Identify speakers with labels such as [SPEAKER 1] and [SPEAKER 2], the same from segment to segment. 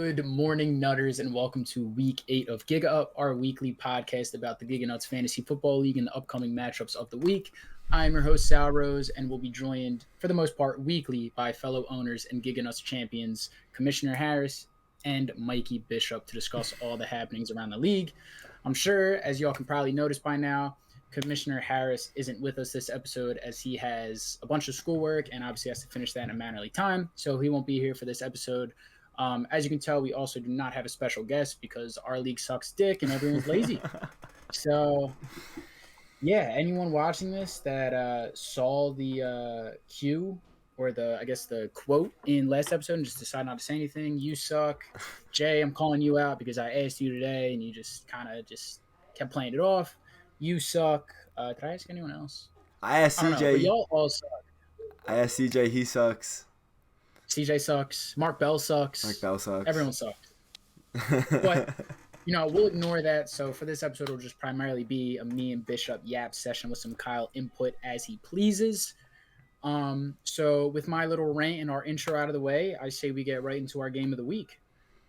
[SPEAKER 1] Good morning, Nutters, and welcome to week 8 of GigaUP, our weekly podcast about the Giga Nuts Fantasy Football League and the upcoming matchups of the week. I'm your host, Sal Rose, and we'll be joined, for the most part, weekly by fellow owners and Giga Nuts champions, Commissioner Harris and Mikey Bishop, to discuss all the happenings around the league. I'm sure, as y'all can probably notice by now, Commissioner Harris isn't with us this episode as he has a bunch of schoolwork and obviously has to finish that in a mannerly time, so he won't be here for this episode. As you can tell, we also do not have a special guest because our league sucks dick and everyone's lazy. So, yeah, anyone watching this that saw the cue or the quote in last episode and just decided not to say anything, you suck. Jay, I'm calling you out because I asked you today and you just kind of just kept playing it off. You suck. Did I ask anyone else?
[SPEAKER 2] I asked
[SPEAKER 1] I don't know, but
[SPEAKER 2] CJ.
[SPEAKER 1] y'all all suck.
[SPEAKER 2] I asked CJ. He sucks.
[SPEAKER 1] CJ sucks. Mark Bell
[SPEAKER 2] Mike
[SPEAKER 1] sucks.
[SPEAKER 2] Bell sucks.
[SPEAKER 1] Everyone sucks. But we'll ignore that. So for this episode, it'll just primarily be a me and Bishop yap session with some Kyle input as he pleases. So with my little rant and our intro out of the way, I say we get right into our game of the week,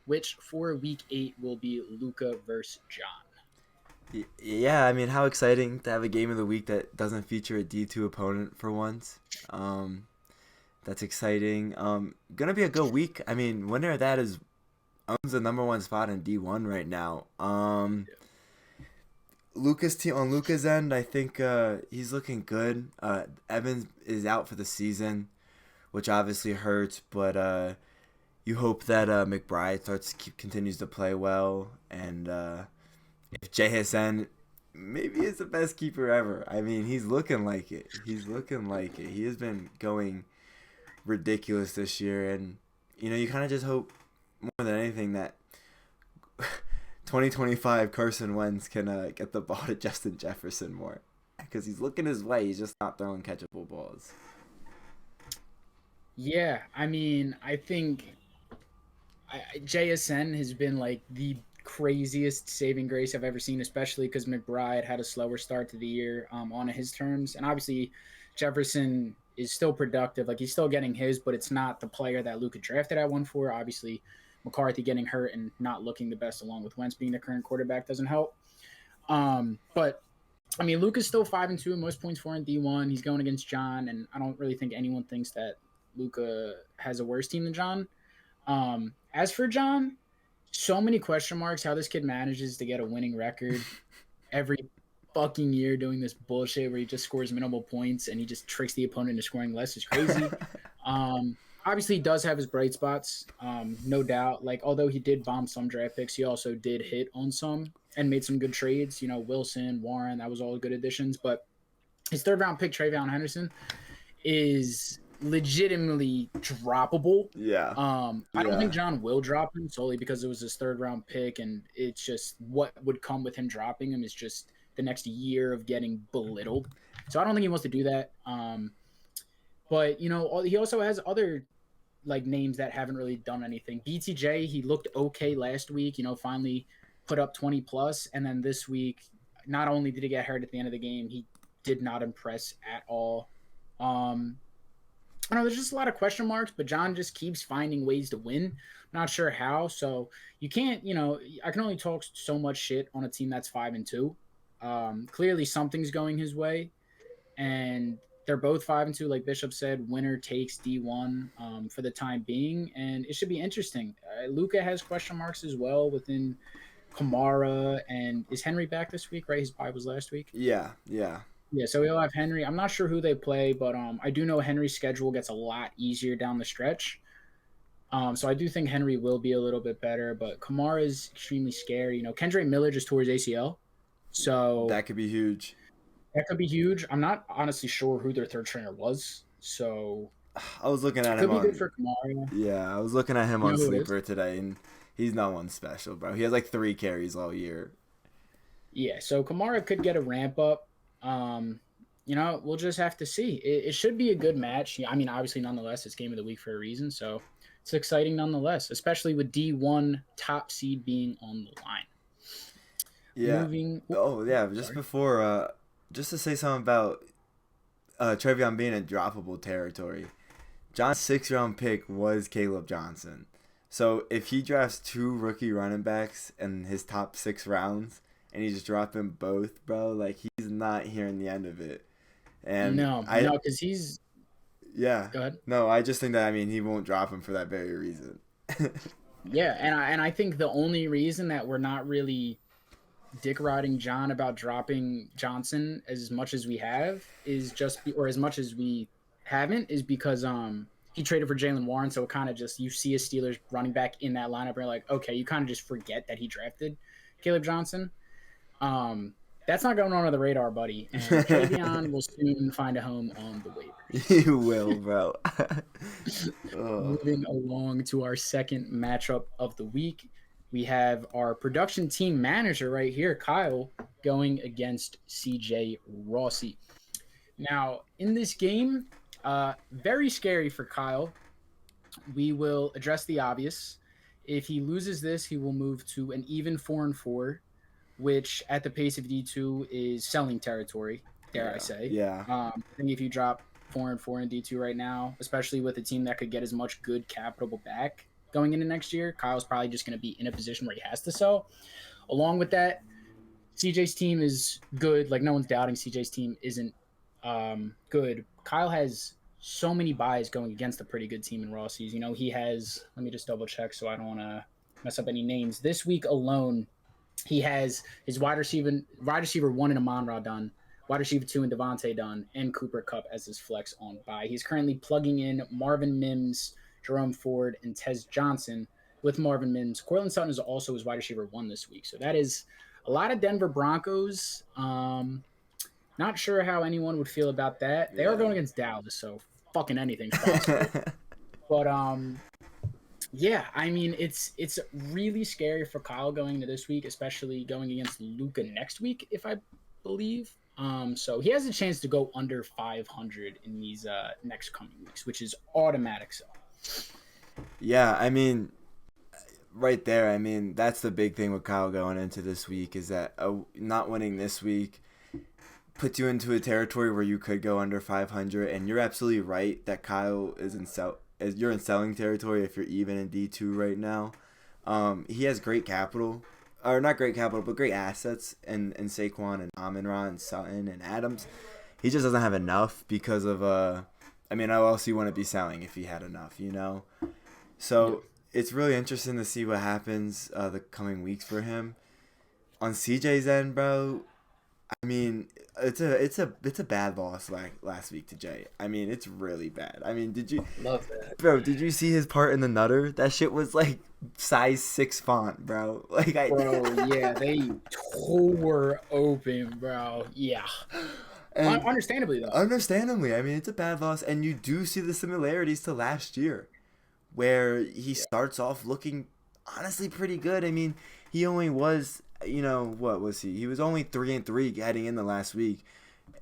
[SPEAKER 1] which for week 8 will be Luca versus John.
[SPEAKER 2] Yeah, I mean, how exciting to have a game of the week that doesn't feature a D2 opponent for once. That's exciting. Gonna be a good week. I mean, winner of that owns the number one spot in D1 right now. Luca's team on Luca's end, I think he's looking good. Evans is out for the season, which obviously hurts, but you hope that McBride continues to play well, and if JSN maybe is the best keeper ever. I mean, he's looking like it. He has been going ridiculous this year, and you kind of just hope more than anything that 2025 Carson Wentz can get the ball to Justin Jefferson more, because he's looking his way. He's just not throwing catchable balls.
[SPEAKER 1] Yeah, I mean, I think JSN has been like the craziest saving grace I've ever seen, especially because McBride had a slower start to the year on his terms. And obviously, Jefferson is still productive. Like, he's still getting his, but it's not the player that Luka drafted at 1-4. Obviously, McCarthy getting hurt and not looking the best, along with Wentz being the current quarterback, doesn't help. But I mean, Luka's still 5-2, most points for in D1. He's going against John, and I don't really think anyone thinks that Luka has a worse team than John. As for John, so many question marks how this kid manages to get a winning record every fucking year doing this bullshit where he just scores minimal points and he just tricks the opponent into scoring less is crazy. Obviously, he does have his bright spots, no doubt. Like, although he did bomb some draft picks, he also did hit on some and made some good trades. Wilson, Warren, that was all good additions. But his third-round pick, Travion Henderson, is legitimately droppable.
[SPEAKER 2] Yeah.
[SPEAKER 1] I don't think John will drop him solely because it was his third-round pick, and it's just what would come with him dropping him is just the next year of getting belittled. So I don't think he wants to do that. But he also has other names that haven't really done anything. BTJ, he looked okay last week. Finally put up 20 plus, and then this week, not only did he get hurt at the end of the game, he did not impress at all. I know there's just a lot of question marks, but John just keeps finding ways to win. Not sure how. So you can't, I can only talk so much shit on a team that's 5-2. Clearly something's going his way, and they're both 5-2. Like Bishop said, winner takes D1 for the time being, and it should be interesting. Luca has question marks as well within Kamara, and is Henry back this week? Right, his bye was last week.
[SPEAKER 2] Yeah.
[SPEAKER 1] Yeah, so we'll have Henry. I'm not sure who they play, but I do know Henry's schedule gets a lot easier down the stretch. So I do think Henry will be a little bit better, but Kamara is extremely scary. Kendrick Miller just tore his ACL, so
[SPEAKER 2] That could be huge.
[SPEAKER 1] that could be huge. I'm not honestly sure who their third trainer was, so
[SPEAKER 2] I was looking at
[SPEAKER 1] it could
[SPEAKER 2] him
[SPEAKER 1] be good
[SPEAKER 2] on.
[SPEAKER 1] for Kamara.
[SPEAKER 2] Yeah, I was looking at him
[SPEAKER 1] You
[SPEAKER 2] on
[SPEAKER 1] know who it is?
[SPEAKER 2] Sleeper today, and he's not one special, bro. He has like 3 carries all year.
[SPEAKER 1] Yeah, so Kamara could get a ramp up. We'll just have to see. It should be a good match. I mean, obviously, nonetheless, it's game of the week for a reason, so it's exciting nonetheless, especially with D1 top seed being on the line.
[SPEAKER 2] Yeah.
[SPEAKER 1] Moving.
[SPEAKER 2] Oh yeah. Just
[SPEAKER 1] Sorry.
[SPEAKER 2] before, just to say something about Trevion being in droppable territory. John's 6th round pick was Caleb Johnson. So if he drafts two rookie running backs in his top 6 rounds and he's dropping both, bro, like he's not hearing the end of it. And
[SPEAKER 1] No,
[SPEAKER 2] I,
[SPEAKER 1] no, because he's
[SPEAKER 2] yeah,
[SPEAKER 1] go ahead.
[SPEAKER 2] no, I just think that I mean he won't drop him for that very reason.
[SPEAKER 1] Yeah, and I think the only reason that we're not really dick riding John about dropping Johnson as much as we have is or as much as we haven't is because he traded for Jalen Warren, so it kind of just you see a Steelers running back in that lineup, and you're like, okay, you kind of just forget that he drafted Caleb Johnson. Um, that's not going on the radar, buddy. And Travion will soon find a home on the waivers.
[SPEAKER 2] You will, bro. Oh,
[SPEAKER 1] Moving along to our second matchup of the week, we have our production team manager right here, Kyle, going against CJ Rossi. Now, in this game, very scary for Kyle. We will address the obvious. If he loses this, he will move to an even 4-4, which at the pace of D2 is selling territory, dare I
[SPEAKER 2] yeah,
[SPEAKER 1] say.
[SPEAKER 2] yeah,
[SPEAKER 1] I think if you drop 4-4 in D2 right now, especially with a team that could get as much good capital back going into next year, Kyle's probably just going to be in a position where he has to sell. Along with that, CJ's team is good. Like no one's doubting CJ's team isn't good. Kyle has so many buys going against a pretty good team in Rossi's. You know, he has. Let me just double check so I don't want to mess up any names. This week alone, he has his wide receiver one in Amon-Ra done, wide receiver two in Devontae done, and Cooper Kupp as his flex on bye. He's currently plugging in Marvin Mims, Jerome Ford, and Tez Johnson with Marvin Mims. Cortland Sutton is also his wide receiver one this week. So that is a lot of Denver Broncos. Not sure how anyone would feel about that. They are
[SPEAKER 2] yeah.
[SPEAKER 1] going against Dallas, so fucking anything's possible. But yeah, I mean it's really scary for Kyle going into this week, especially going against Luca next week, if I believe. So he has a chance to go under 500 in these next coming weeks, which is automatic. So
[SPEAKER 2] Yeah, I mean, right there, I mean, that's the big thing with Kyle going into this week is that not winning this week puts you into a territory where you could go under 500, and you're absolutely right that Kyle is you're in selling territory if you're even in D2 right now. He has great capital, or not great capital, but great assets in Saquon and Amon-Ra and Sutton and Adams. He just doesn't have enough because of I mean, how else you want to be selling if he had enough, you know?
[SPEAKER 1] yeah,
[SPEAKER 2] So it's really interesting to see what happens the coming weeks for him. On CJ's end, bro, I mean, it's a bad loss like last week to Jay. I mean, it's really bad. I mean,
[SPEAKER 1] love that,
[SPEAKER 2] did you see his part in the Nutter? That shit was like size 6 font, bro. Like I
[SPEAKER 1] bro. Yeah, they tore open, bro. Yeah,
[SPEAKER 2] and
[SPEAKER 1] understandably though.
[SPEAKER 2] understandably, I mean, it's a bad loss, and you do see the similarities to last year, where he
[SPEAKER 1] Yeah,
[SPEAKER 2] starts off looking honestly pretty good. I mean, he only was, what was he? He was only 3-3 heading in the last week.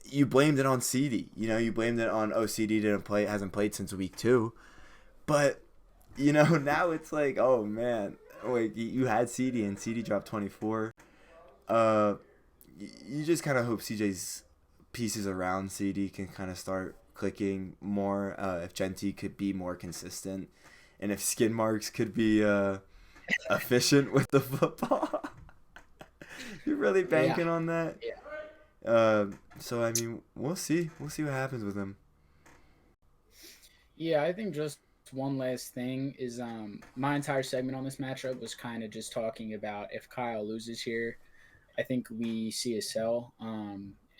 [SPEAKER 2] You blamed it on CD. You blamed it on CD hasn't played since week 2. But now it's like, oh man, wait, you had CD and CD dropped 24. Uh, you just kind of hope CJ's pieces around CD can kind of start clicking more. If Genty could be more consistent, and if Skin Marks could be efficient with the football. You're really
[SPEAKER 1] yeah,
[SPEAKER 2] banking on that.
[SPEAKER 1] yeah.
[SPEAKER 2] So I mean, we'll see. We'll see what happens with him.
[SPEAKER 1] Yeah, I think just one last thing is my entire segment on this matchup was kind of just talking about if Kyle loses here, I think we see a sell.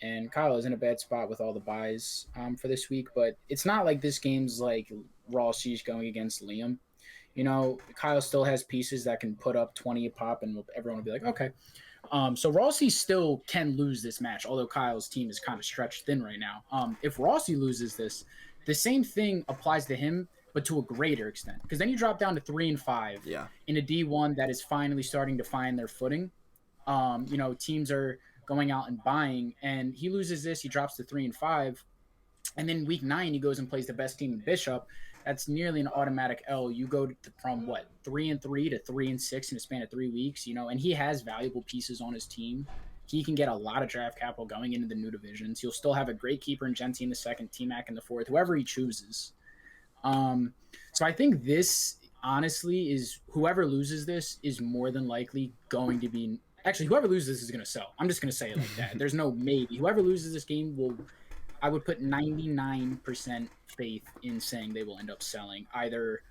[SPEAKER 1] And Kyle is in a bad spot with all the buys for this week, but it's not like this game's like Rossi's going against Liam. You know, Kyle still has pieces that can put up 20 a pop, and everyone will be like, okay. So Rossi still can lose this match, although Kyle's team is kind of stretched thin right now. If Rossi loses this, the same thing applies to him, but to a greater extent. Because then you drop down to 3-5
[SPEAKER 2] Yeah.
[SPEAKER 1] in a D1 that is finally starting to find their footing. Teams are going out and buying, and he loses this, he drops to 3-5, and then week 9 he goes and plays the best team in Bishop. That's nearly an automatic L. You go from what 3-3 to 3-6 in a span of 3 weeks, and he has valuable pieces on his team. He can get a lot of draft capital going into the new divisions. He'll still have a great keeper in Genty in the second, T Mac in the fourth, whoever he chooses. So I think this honestly is whoever loses this is more than likely going to be. Actually, whoever loses this is going to sell. I'm just going to say it like that. There's no maybe. Whoever loses this game will. I would put 99% faith in saying they will end up selling either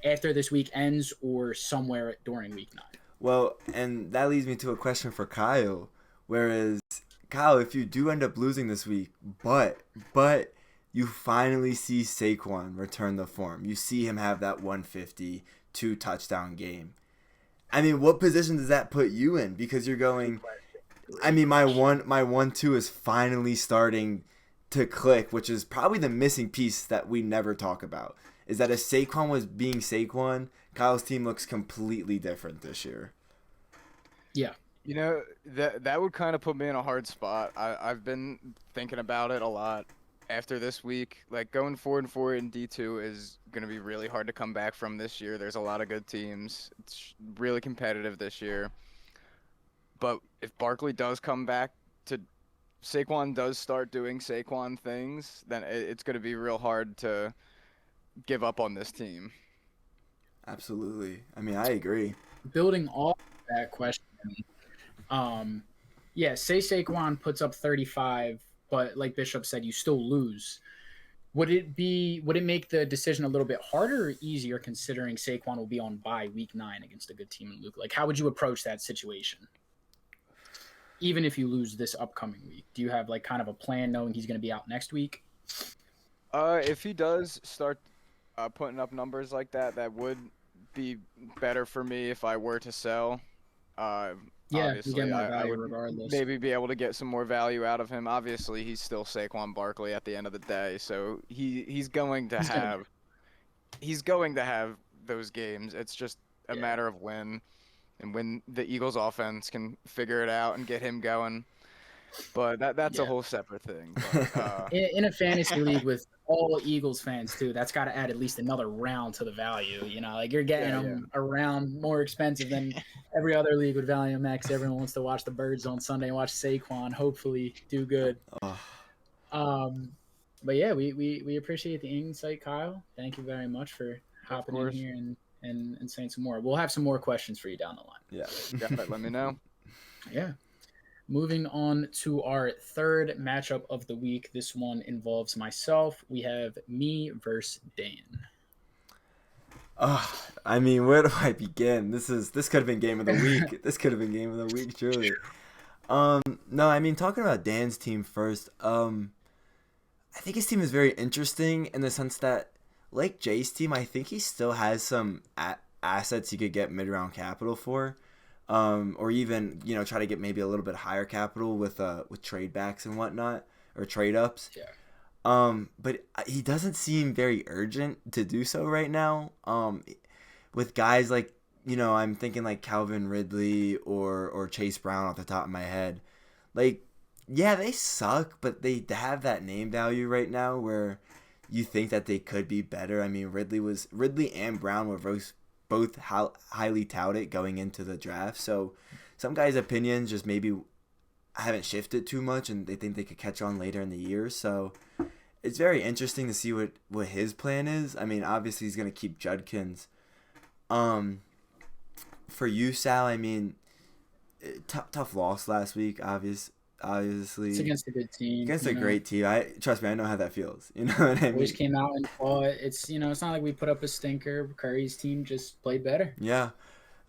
[SPEAKER 1] after this week ends or somewhere during week 9.
[SPEAKER 2] Well, and that leads me to a question for Kyle. Whereas, Kyle, if you do end up losing this week, but you finally see Saquon return the form, you see him have that 150 touchdown game. I mean, what position does that put you in? Because you're going. I mean, my 1-2 is finally starting to click, which is probably the missing piece that we never talk about. Is that if Saquon was being Saquon, Kyle's team looks completely different this year.
[SPEAKER 1] Yeah.
[SPEAKER 3] You know, that would kind of put me in a hard spot. I've been thinking about it a lot after this week. Like, going 4-4 in D2 is going to be really hard to come back from this year. There's a lot of good teams. It's really competitive this year. But if Barkley does come back to Saquon does start doing Saquon things, then it's going to be real hard to give up on this team.
[SPEAKER 2] Absolutely. I mean, I agree.
[SPEAKER 1] Building off that question, yeah, say Saquon puts up 35, but like Bishop said, you still lose. Would it make the decision a little bit harder or easier considering Saquon will be on bye week 9 against a good team in Luke? Like, how would you approach that situation? Even if you lose this upcoming week, do you have like kind of a plan knowing he's going to be out next week?
[SPEAKER 3] If he does start putting up numbers like that, that would be better for me if I were to sell.
[SPEAKER 1] Yeah,
[SPEAKER 3] obviously,
[SPEAKER 1] you get more
[SPEAKER 3] I
[SPEAKER 1] value
[SPEAKER 3] would
[SPEAKER 1] regardless.
[SPEAKER 3] maybe be able to get some more value out of him. Obviously, he's still Saquon Barkley at the end of the day, so he's going to have those games. It's just a matter of when. And when the Eagles offense can figure it out and get him going. But that's a whole separate thing. But,
[SPEAKER 1] in a fantasy league with all Eagles fans too, that's got to add at least another round to the value. You know, like you're getting them around more expensive than every other league with Value Max. Everyone wants to watch the Birds on Sunday and watch Saquon hopefully do good. But yeah, we appreciate the insight, Kyle. Thank you very much for hopping in here and saying some more. We'll have some more questions for you down the line.
[SPEAKER 2] Yeah.
[SPEAKER 3] Definitely let me know.
[SPEAKER 1] Yeah. Moving on to our third matchup of the week. This one involves myself. We have me versus Dan.
[SPEAKER 2] I mean, where do I begin? This could have been game of the week. This could have been game of the week, truly. No, I mean, talking about Dan's team first, I think his team is very interesting in the sense that, like Jay's team, I think he still has some assets he could get mid-round capital for, or even try to get maybe a little bit higher capital with trade backs and whatnot or trade ups.
[SPEAKER 1] Yeah.
[SPEAKER 2] But he doesn't seem very urgent to do so right now. With guys like I'm thinking like Calvin Ridley or Chase Brown off the top of my head, like yeah they suck, but they have that name value right now where you think that they could be better. I mean, Ridley and Brown were both highly touted going into the draft. So some guys' opinions just maybe haven't shifted too much, and they think they could catch on later in the year. So it's very interesting to see what his plan is. I mean, obviously he's gonna keep Judkins. For you, Sal, I mean, tough loss last week. Obviously,
[SPEAKER 1] it's against a good team.
[SPEAKER 2] Against a great team. Trust me, I know how that feels. You know what I mean?
[SPEAKER 1] Boys came out and fought. It's it's not like we put up a stinker. Curry's team just played better.
[SPEAKER 2] Yeah.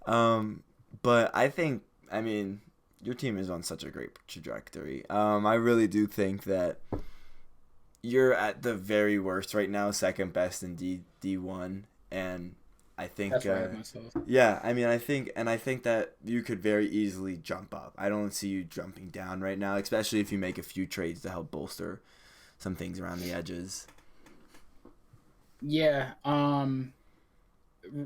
[SPEAKER 2] But I think your team is on such a great trajectory. I really do think that you're at the very worst right now, second best in D1, and I think
[SPEAKER 1] that's right myself.
[SPEAKER 2] Yeah, I think that you could very easily jump up. I don't see you jumping down right now, especially if you make a few trades to help bolster some things around the edges.
[SPEAKER 1] Yeah,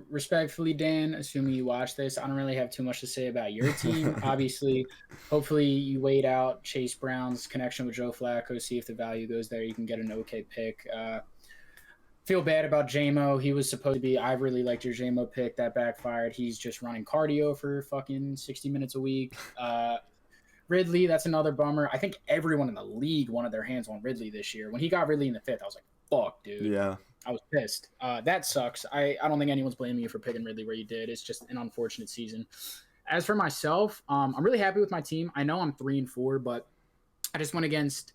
[SPEAKER 1] respectfully, Dan, assuming you watch this, I don't really have too much to say about your team. Obviously, hopefully you wait out Chase Brown's connection with Joe Flacco, see if the value goes there. You can get an okay pick. Feel bad about JMO. He was supposed to be. I really liked your JMO pick. That backfired. He's just running cardio for fucking 60 minutes a week. Ridley, that's another bummer. I think everyone in the league wanted their hands on Ridley this year. When he got Ridley in the 5th, I was like, fuck, dude.
[SPEAKER 2] Yeah.
[SPEAKER 1] I was pissed. That sucks. I don't think anyone's blaming you for picking Ridley where you did. It's just an unfortunate season. As for myself, I'm really happy with my team. I know I'm 3-4, but I just went against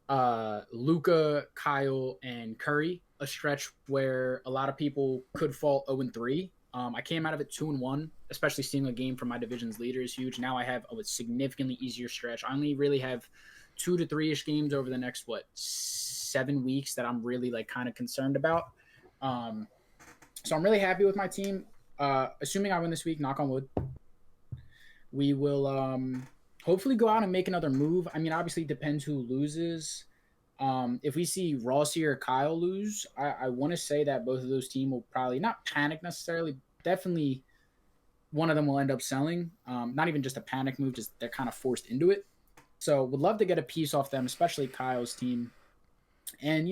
[SPEAKER 1] Luca, Kyle, and Curry, a stretch where a lot of people could fall 0-3. I came out of it 2-1, especially seeing a game from my division's leader is huge. Now I have a significantly easier stretch. I only really have 2 to 3-ish games over the next 7 weeks that I'm really like kind of concerned about. So I'm really happy with my team. Assuming I win this week, knock on wood, we will hopefully go out and make another move. I mean, obviously it depends who loses. If we see Rossi or Kyle lose, I want to say that both of those teams will probably not panic necessarily. Definitely one of them will end up selling. Not even just a panic move, just they're kind of forced into it. So would love to get a piece off them, especially Kyle's team. And,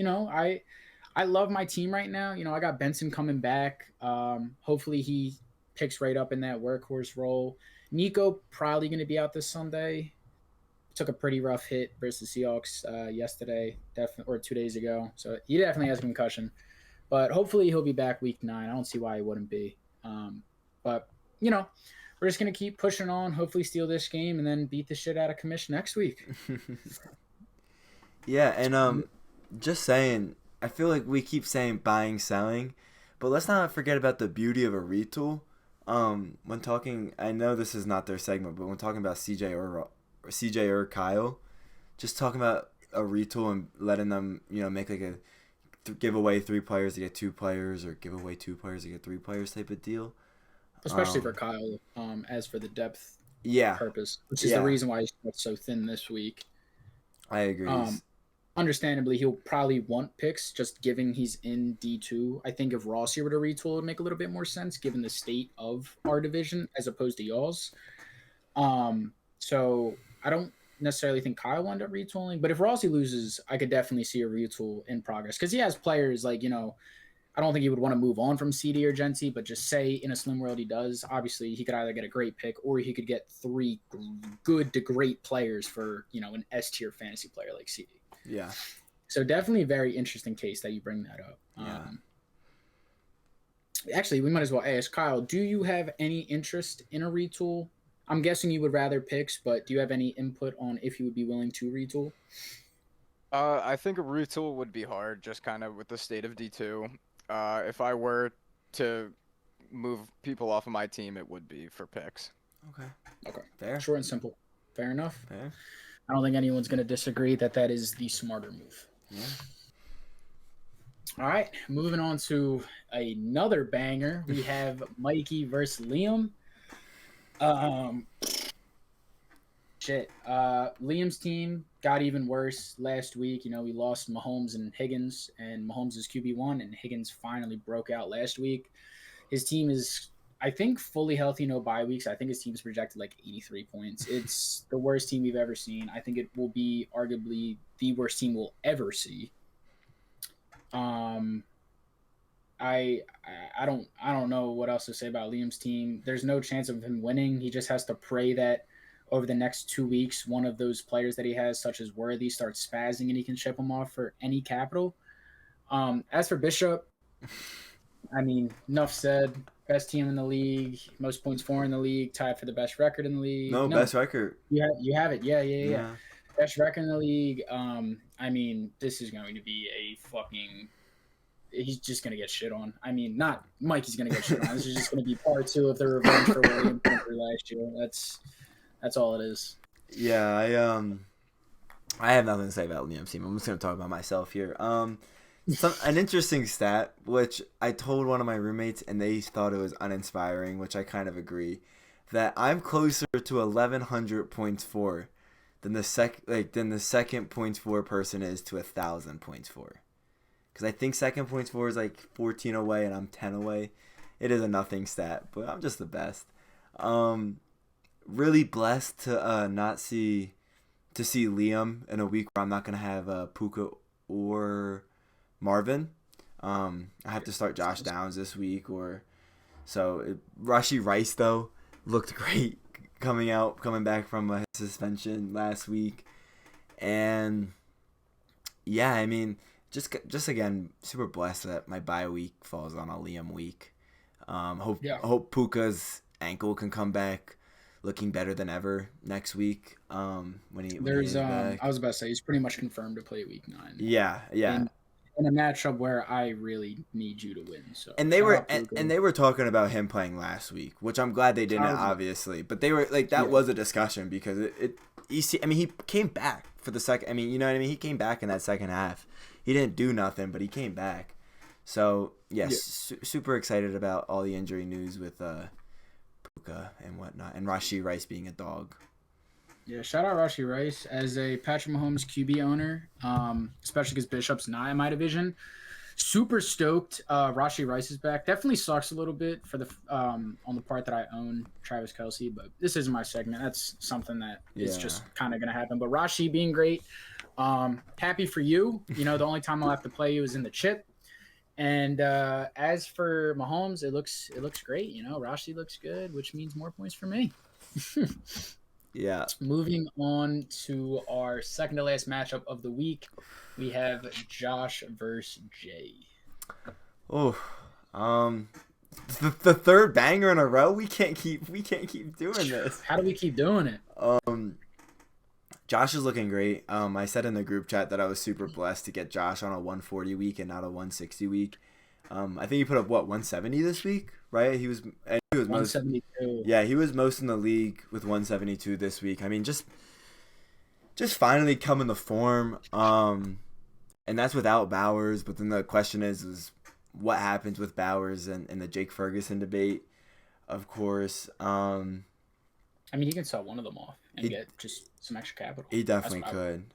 [SPEAKER 1] I love my team right now. I got Benson coming back. Hopefully he picks right up in that workhorse role. Nico probably going to be out this Sunday. Took a pretty rough hit versus Seahawks yesterday, or 2 days ago. So he definitely has a concussion. But hopefully he'll be back week 9. I don't see why he wouldn't be. But, we're just going to keep pushing on, hopefully steal this game, and then beat the shit out of Commission next week.
[SPEAKER 2] Yeah, and just saying, I feel like we keep saying buying, selling, but let's not forget about the beauty of a retool. When talking, I know this is not their segment, but when talking about CJ or Kyle, just talking about a retool and letting them, make like give away 3 players to get 2 players, or give away 2 players to get 3 players type of deal.
[SPEAKER 1] Especially for Kyle, as for the depth purpose, which is the reason why he's so thin this week.
[SPEAKER 2] I agree.
[SPEAKER 1] Understandably, he'll probably want picks, just given he's in D2. I think if Rossi were to retool, it would make a little bit more sense, given the state of our division as opposed to y'all's. So I don't necessarily think Kyle will end up retooling, but if Rossi loses, I could definitely see a retool in progress, because he has players like, I don't think he would want to move on from CD or Genty, but just say in a slim world he does. Obviously, he could either get a great pick or he could get 3 good to great players for, an S-tier fantasy player like CD.
[SPEAKER 2] Yeah.
[SPEAKER 1] So definitely a very interesting case that you bring that up. Actually, we might as well ask Kyle, do you have any interest in a retool? I'm guessing you would rather picks, but do you have any input on if you would be willing to retool?
[SPEAKER 3] I think a retool would be hard, just kind of with the state of D2. If I were to move people off of my team, it would be for picks.
[SPEAKER 2] Okay. Fair.
[SPEAKER 1] Short and simple. Fair enough.
[SPEAKER 2] Fair.
[SPEAKER 1] I don't think anyone's going to disagree that is the smarter move.
[SPEAKER 2] Yeah.
[SPEAKER 1] All right, moving on to another banger. We have Mikey versus Liam. Liam's team got even worse last week. We lost Mahomes and Higgins, and Mahomes is QB1, and Higgins finally broke out last week. His team is, I think, fully healthy, no bye weeks. I think his team is projected like 83 points. It's the worst team we've ever seen. I think it will be arguably the worst team we'll ever see. I don't know what else to say about Liam's team. There's no chance of him winning. He just has to pray that over the next 2 weeks, one of those players that he has, such as Worthy, starts spazzing and he can ship him off for any capital. As for Bishop, I mean, enough said. Best team in the league, most points for in the league, tied for the best record in the league.
[SPEAKER 2] No, best record.
[SPEAKER 1] You have it. Yeah. Best record in the league. I mean, this is going to be a fucking. He's just going to get shit on. I mean, not Mikey's going to get shit on. This is just going to be part 2 of the revenge for William Pumper last year. That's all it is.
[SPEAKER 2] Yeah, I have nothing to say about Liam's team. I'm just going to talk about myself here. An interesting stat, which I told one of my roommates, and they thought it was uninspiring, which I kind of agree, that I'm closer to 1,100 points for than the second points for person is to 1,000 points for. Because I think second points for is like 14 away, and I'm 10 away. It is a nothing stat, but I'm just the best. Really blessed to see Liam in a week where I'm not gonna have Puka or Marvin. I have to start Josh Downs this week, Rashee Rice though looked great coming back from a suspension last week, and yeah, I mean, just again, super blessed that my bye week falls on a Liam week.
[SPEAKER 1] Yeah.
[SPEAKER 2] Hope Puka's ankle can come back looking better than ever next week. When he
[SPEAKER 1] There's
[SPEAKER 2] is back.
[SPEAKER 1] I was about to say he's pretty much confirmed to play week 9.
[SPEAKER 2] Yeah, yeah.
[SPEAKER 1] In a matchup where I really need you to win. So
[SPEAKER 2] And they
[SPEAKER 1] shout
[SPEAKER 2] were
[SPEAKER 1] out Puka.
[SPEAKER 2] and they were talking about him playing last week, which I'm glad they didn't, obviously. But they were like, that was a discussion because he came back for the second. I mean, you know what I mean? He came back in that second half. He didn't do nothing, but he came back. So yes, super excited about all the injury news with Puka and whatnot, and Rashee Rice being a dog.
[SPEAKER 1] Yeah, shout out Rashee Rice as a Patrick Mahomes QB owner, especially because Bishop's not in my division. Super stoked. Rashee Rice is back. Definitely sucks a little bit for the on the part that I own Travis Kelce, but this isn't my segment. That's something that is just kind of gonna happen. But Rashee being great, happy for you. You know, the only time I'll have to play you is in the chip. And as for Mahomes, it looks great. You know, Rashee looks good, which means more points for me.
[SPEAKER 2] Yeah.
[SPEAKER 1] Moving on to our second to last matchup of the week, we have Josh versus Jay.
[SPEAKER 2] Oh, the third banger in a row. We can't keep doing this.
[SPEAKER 1] How do we keep doing it?
[SPEAKER 2] Josh is looking great. I said in the group chat that I was super blessed to get Josh on a 140 week and not a 160 week. I think he put up 170 this week, right? He was most
[SPEAKER 1] 172.
[SPEAKER 2] Yeah, he was most in the league with 172 this week. I mean, just finally coming to form. And that's without Bowers. But then the question is what happens with Bowers and the Jake Ferguson debate, of course.
[SPEAKER 1] I mean, he can sell one of them off and get just some extra capital.
[SPEAKER 2] He definitely could.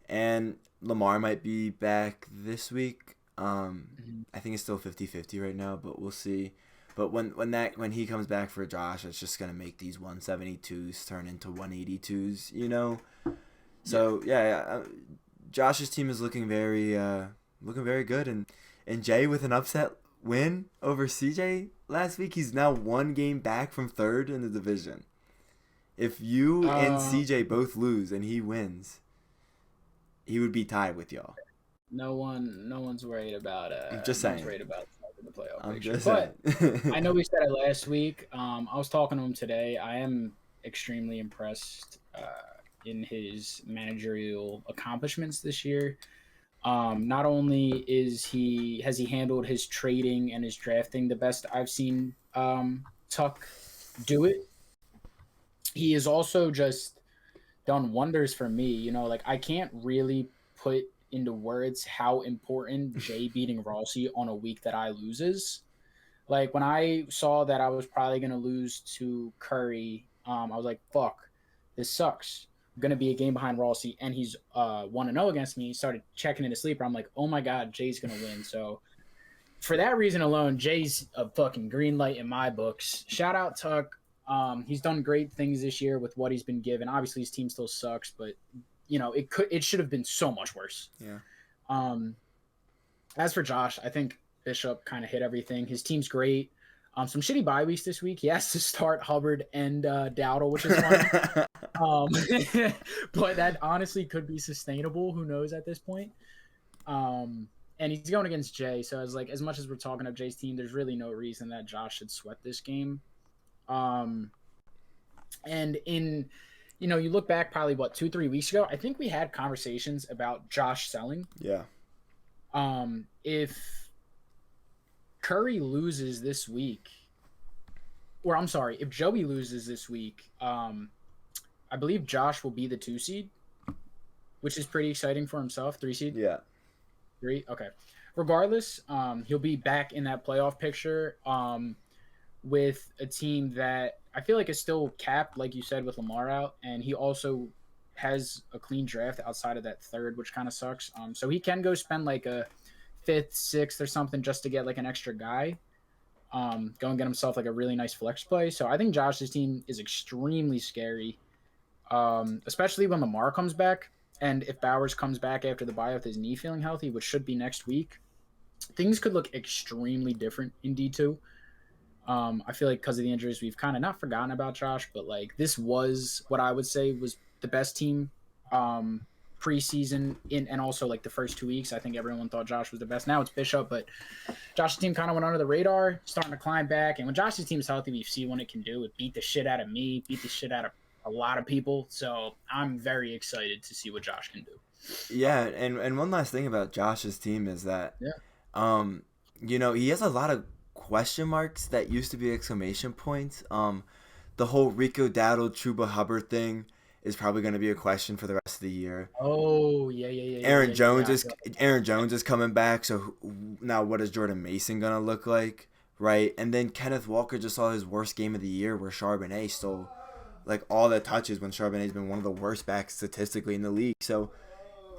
[SPEAKER 2] And Lamar might be back this week. I think it's still 50-50 right now, but we'll see. But when he comes back for Josh, it's just gonna make these 172s turn into 182s, you know. So Josh's team is looking very good, and Jay with an upset win over CJ last week. He's now one game back from third in the division. If you and CJ both lose and he wins, he would be tied with y'all.
[SPEAKER 1] No one's worried about
[SPEAKER 2] just saying.
[SPEAKER 1] Worried about the playoff
[SPEAKER 2] I'm
[SPEAKER 1] picture.
[SPEAKER 2] just
[SPEAKER 1] but
[SPEAKER 2] saying.
[SPEAKER 1] I know we said it last week. I was talking to him today. I am extremely impressed in his managerial accomplishments this year. Not only has he handled his trading and his drafting the best I've seen Tuck do it, he has also just done wonders for me. You know, like I can't really put into words how important Jay beating Rossi on a week that I lose is. Like when I saw that I was probably gonna lose to Curry, I was like, "Fuck, this sucks." I'm gonna be a game behind Rossi, and he's 1-0 against me. He started checking into sleeper. I'm like, "Oh my god, Jay's gonna win." So for that reason alone, Jay's a fucking green light in my books. Shout out Tuck. He's done great things this year with what he's been given. Obviously, his team still sucks, but you know it should have been so much worse.
[SPEAKER 2] Yeah.
[SPEAKER 1] As for Josh, I think Bishop kind of hit everything. His team's great. Some shitty bye weeks this week. He has to start Hubbard and Dowdle, which is fun. But that honestly could be sustainable. Who knows at this point? And he's going against Jay, so as much as we're talking of Jay's team, there's really no reason that Josh should sweat this game. And in, you know, you look back probably 2-3 weeks ago, I think we had conversations about Josh selling.
[SPEAKER 2] Yeah.
[SPEAKER 1] If Curry loses this week, or I'm sorry, if Joey loses this week, I believe Josh will be the 2 seed, which is pretty exciting for himself. 3 seed.
[SPEAKER 2] Yeah.
[SPEAKER 1] 3. Okay. Regardless, he'll be back in that playoff picture. With a team that I feel like is still capped, like you said, with Lamar out, and he also has a clean draft outside of that third, which kind of sucks. So he can go spend like a 5th, 6th or something just to get like an extra guy. Go and get himself like a really nice flex play. So I think Josh's team is extremely scary, especially when Lamar comes back. And if Bowers comes back after the bye with his knee feeling healthy, which should be next week, things could look extremely different in D2. I feel like because of the injuries, we've kind of not forgotten about Josh, but like this was what I would say was the best team preseason and also like the first 2 weeks, I think everyone thought Josh was the best. Now it's Bishop, but Josh's team kind of went under the radar, starting to climb back. And when Josh's team is healthy, we see what it can do. It beat the shit out of me, beat the shit out of a lot of people. So I'm very excited to see what Josh can do.
[SPEAKER 2] Yeah, and one last thing about Josh's team is that, he has a lot of question marks that used to be exclamation points. The whole Rico Dowdle, Chuba Hubbard thing is probably going to be a question for the rest of the year.
[SPEAKER 1] Oh yeah.
[SPEAKER 2] Aaron Jones is coming back, so now what is Jordan Mason gonna look like, right? And then Kenneth Walker just saw his worst game of the year, where Charbonnet stole like all the touches when Charbonnet's been one of the worst backs statistically in the league. So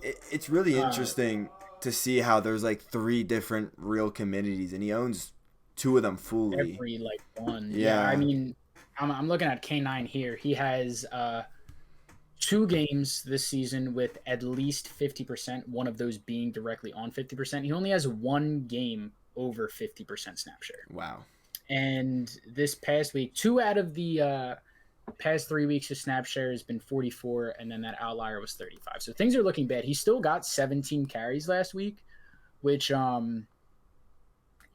[SPEAKER 2] it's really interesting to see how there's like 3 different real communities, and he owns 2 of them fully.
[SPEAKER 1] Every like one,
[SPEAKER 2] Yeah.
[SPEAKER 1] I mean, I'm looking at K9 here. He has 2 games this season with at least 50%, one of those being directly on 50%. He only has 1 game over 50% snap share.
[SPEAKER 2] Wow.
[SPEAKER 1] And this past week, 2 out of the past 3 weeks, his snap share has been 44, and then that outlier was 35. So things are looking bad. He still got 17 carries last week, which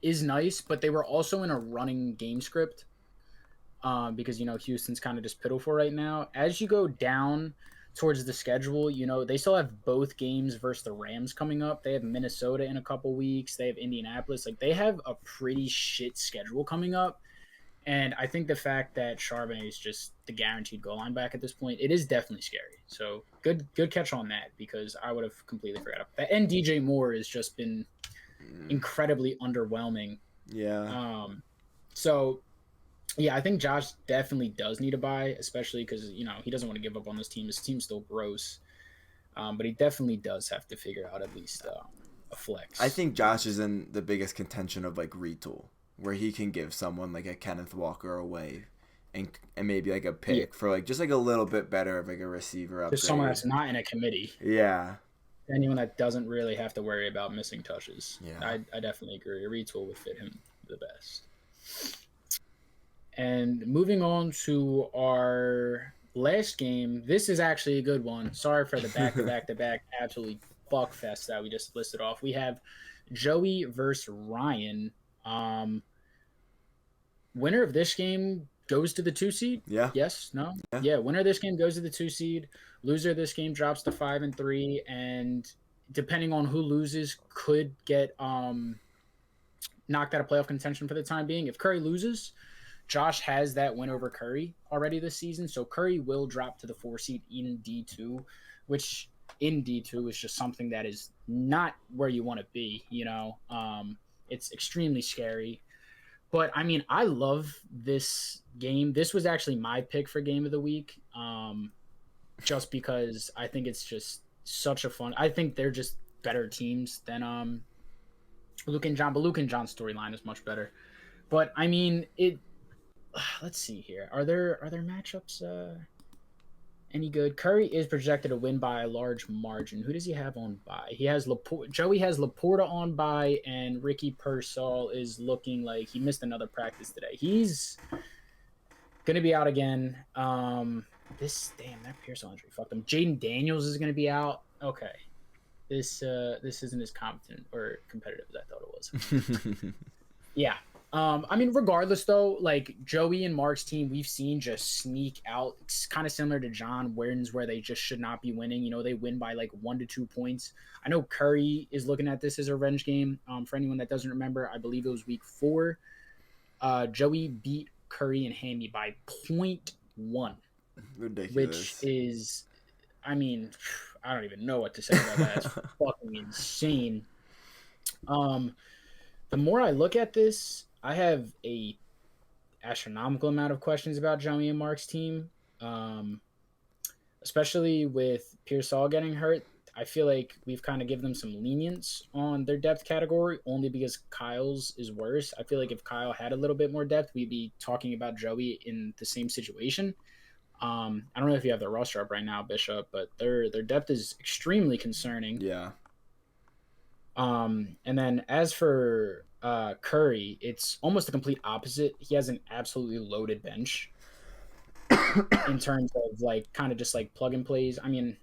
[SPEAKER 1] is nice, but they were also in a running game script. Because Houston's kind of just pitiful right now. As you go down towards the schedule, they still have both games versus the Rams coming up. They have Minnesota in a couple weeks. They have Indianapolis. Like, they have a pretty shit schedule coming up. And I think the fact that Charbonnet is just the guaranteed goal line back at this point, it is definitely scary. So good catch on that, because I would have completely forgot about that. And DJ Moore has just been incredibly underwhelming.
[SPEAKER 2] Yeah.
[SPEAKER 1] So. Yeah, I think Josh definitely does need a buy, especially because, he doesn't want to give up on this team. His team's still gross. But he definitely does have to figure out at least a flex.
[SPEAKER 2] I think Josh is in the biggest contention of like retool, where he can give someone like a Kenneth Walker away and maybe like a pick for like just like a little bit better of like a receiver upgrade.
[SPEAKER 1] Just someone that's not in a committee.
[SPEAKER 2] Yeah.
[SPEAKER 1] Anyone that doesn't really have to worry about missing touches.
[SPEAKER 2] Yeah.
[SPEAKER 1] I definitely agree. A retool would fit him the best. And moving on to our last game, this is actually a good one. Sorry for the back-to-back-to-back absolutely fuckfest that we just listed off. We have Joey versus Ryan. Winner of this game goes to the 2 seed.
[SPEAKER 2] Yeah.
[SPEAKER 1] Yes? No? Yeah. Winner of this game goes to the 2 seed. Loser of this game drops to 5-3, and depending on who loses, could get knocked out of playoff contention for the time being. If Curry loses, Josh has that win over Curry already this season, so Curry will drop to the 4 seed in D2, which in D2 is just something that is not where you want to be. It's extremely scary. But I mean, I love this game. This was actually my pick for game of the week, just because I think it's just such a fun. I think they're just better teams than Luke and John, but Luke and John's storyline is much better. But I mean, let's see here. Are there matchups any good? Curry is projected to win by a large margin. Who does he have on bye? He has Joey has Laporta on bye, and Ricky Pearsall is looking like he missed another practice today. He's gonna be out again. That Pearsall injury fucked him. Jaden Daniels is gonna be out. Okay. This isn't as competent or competitive as I thought it was. Yeah. I mean, regardless, though, like Joey and Mark's team, we've seen just sneak out. It's kind of similar to John wins where they just should not be winning. They win by like 1 to 2 points. I know Curry is looking at this as a revenge game. For anyone that doesn't remember, I believe it was week 4. Joey beat Curry and Hammy by 0.1.
[SPEAKER 2] Ridiculous.
[SPEAKER 1] Which is, I mean, I don't even know what to say about that. It's fucking insane. The more I look at this, I have a astronomical amount of questions about Joey and Mark's team, especially with Pearsall getting hurt. I feel like we've kind of given them some lenience on their depth category only because Kyle's is worse. I feel like if Kyle had a little bit more depth, we'd be talking about Joey in the same situation. I don't know if you have their roster up right now, Bishop, but their depth is extremely concerning.
[SPEAKER 2] Yeah.
[SPEAKER 1] And then as for Curry, it's almost the complete opposite. He has an absolutely loaded bench in terms of like kind of just like plug and plays. I mean,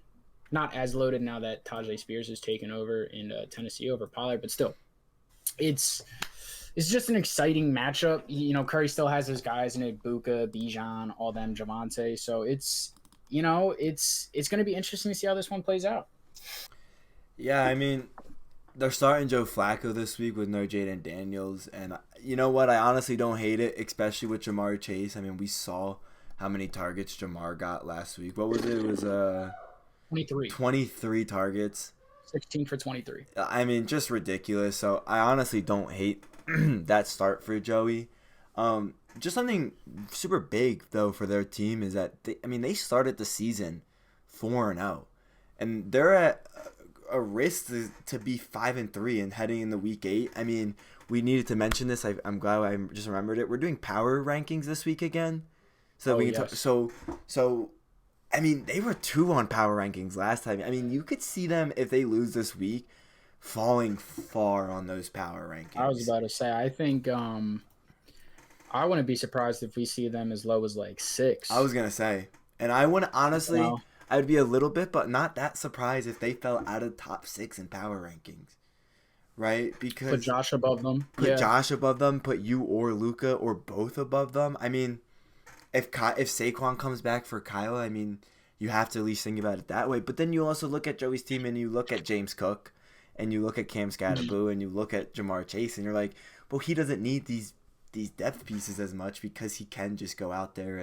[SPEAKER 1] not as loaded now that Tajay Spears has taken over in Tennessee over Pollard, but still, it's it's just an exciting matchup. Curry still has his guys in it, Buka, Bijan, all them, Javante. So it's going to be interesting to see how this one plays out.
[SPEAKER 2] Yeah, I mean, they're starting Joe Flacco this week with no Jaden Daniels, and you know what? I honestly don't hate it, especially with Jamar Chase. I mean, we saw how many targets Jamar got last week. What was it? It was
[SPEAKER 1] 23,
[SPEAKER 2] 23 targets.
[SPEAKER 1] 16 for 23.
[SPEAKER 2] I mean, just ridiculous. So I honestly don't hate that start for Joey. Just something super big though for their team is that they started the season 4-0, and they're at a risk to be 5-3 and heading in the week 8. I mean, we needed to mention this. I'm glad I just remembered it. We're doing power rankings this week again, so we can
[SPEAKER 1] yes.
[SPEAKER 2] so. I mean, they were 2 on power rankings last time. I mean, you could see them if they lose this week, falling far on those power rankings.
[SPEAKER 1] I was about to say, I think I wouldn't be surprised if we see them as low as like 6.
[SPEAKER 2] I was gonna say, and I wouldn't honestly. I'd be a little bit, but not that surprised if they fell out of top 6 in power rankings, right? Because
[SPEAKER 1] put Josh above them.
[SPEAKER 2] Put Josh above them. Put you or Luca or both above them. I mean, if Saquon comes back for Kyle, I mean, you have to at least think about it that way. But then you also look at Joey's team and you look at James Cook and you look at Cam Scatterboo and you look at Jamar Chase and you're like, well, he doesn't need these depth pieces as much because he can just go out there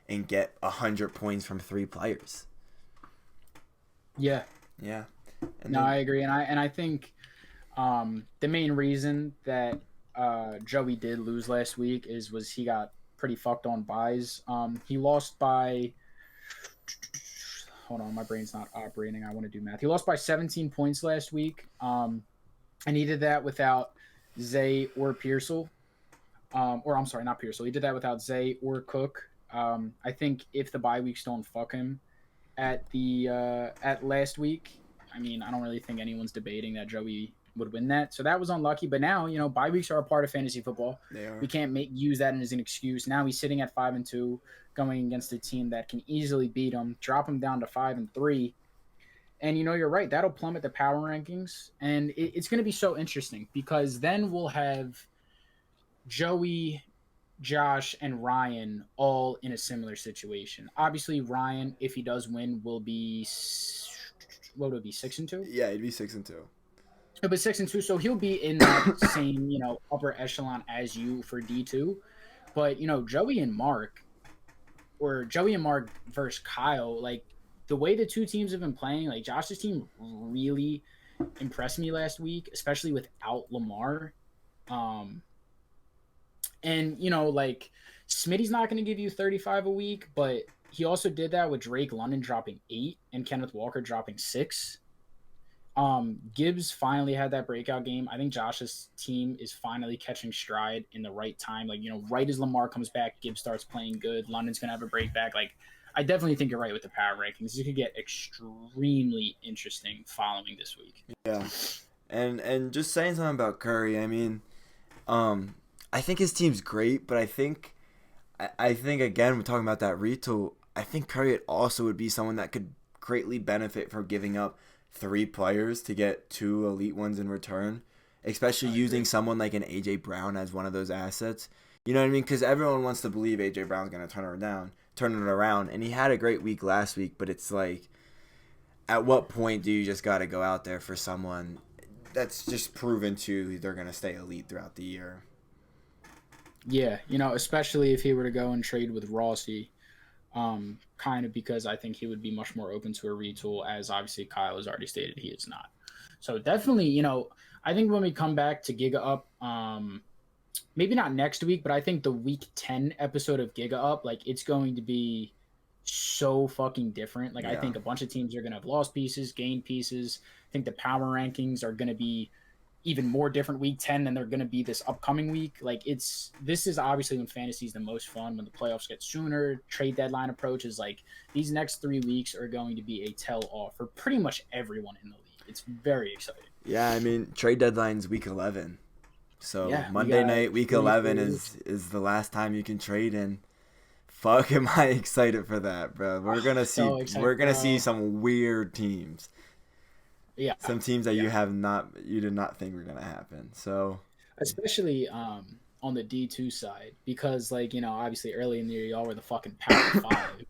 [SPEAKER 2] and get 100 points from 3 players.
[SPEAKER 1] Yeah.
[SPEAKER 2] Yeah.
[SPEAKER 1] I agree, and I think the main reason that Joey did lose last week was he got pretty fucked on buys. He lost by. Hold on, my brain's not operating. I want to do math. He lost by 17 points last week, and he did that without Zay or Pearsall. Or I'm sorry, not Pearsall. He did that without Zay or Cook. I think if the bye weeks don't fuck him at last week, I mean, I don't really think anyone's debating that Joey would win that. So that was unlucky. But now, bye weeks are a part of fantasy football.
[SPEAKER 2] They are.
[SPEAKER 1] We can't use that as an excuse. Now he's sitting at 5-2, going against a team that can easily beat him, drop him down to 5-3. And you're right. That'll plummet the power rankings, and it's going to be so interesting because then we'll have Joey, Josh, and Ryan all in a similar situation. Obviously, Ryan, if he does win, will be, what would it be, 6-2?
[SPEAKER 2] Yeah, he'd be 6-2.
[SPEAKER 1] He'll be 6-2, so he'll be in that same upper echelon as you for D2. But Joey and Mark versus Kyle, like the way the two teams have been playing, like Josh's team really impressed me last week, especially without Lamar. And like Smitty's not going to give you 35 a week, but he also did that with Drake London dropping 8 and Kenneth Walker dropping 6. Gibbs finally had that breakout game. I think Josh's team is finally catching stride in the right time. Like, right as Lamar comes back, Gibbs starts playing good. London's going to have a break back. Like, I definitely think you're right with the power rankings. It could get extremely interesting following this week.
[SPEAKER 2] Yeah. And just saying something about Curry, I mean, I think his team's great, but I think again, we're talking about that retool. I think Curry also would be someone that could greatly benefit from giving up 3 players to get 2 elite ones in return, especially using someone like an AJ Brown as one of those assets. You know what I mean? Because everyone wants to believe AJ Brown's going to turn it around, and he had a great week last week. But it's like, at what point do you just got to go out there for someone that's just proven they're going to stay elite throughout the year?
[SPEAKER 1] Yeah, especially if he were to go and trade with Rossi. Kind of because I think he would be much more open to a retool, as obviously Kyle has already stated he is not. So definitely, I think when we come back to GigaUP, maybe not next week, but I think the week 10 episode of GigaUP, like it's going to be so fucking different. Like, yeah. I think a bunch of teams are going to have lost pieces, gained pieces. I think the power rankings are going to be even more different week 10 than they're going to be this upcoming week. Like, this is obviously when fantasy is the most fun, when the playoffs get sooner, trade deadline approaches. Like, these next 3 weeks are going to be a tell-off for pretty much everyone in the league. It's very exciting.
[SPEAKER 2] Yeah, I mean, trade deadline's week 11. So yeah, Monday night, week 11 is the last time you can trade, and Fuck, am I excited for that, bro?
[SPEAKER 1] So excited,
[SPEAKER 2] We're gonna see
[SPEAKER 1] bro.
[SPEAKER 2] some weird teams.
[SPEAKER 1] Yeah,
[SPEAKER 2] Some teams that
[SPEAKER 1] yeah.
[SPEAKER 2] you did not think were gonna happen. So
[SPEAKER 1] Especially on the D2 side, because like, obviously early in the year y'all were the fucking Power Five.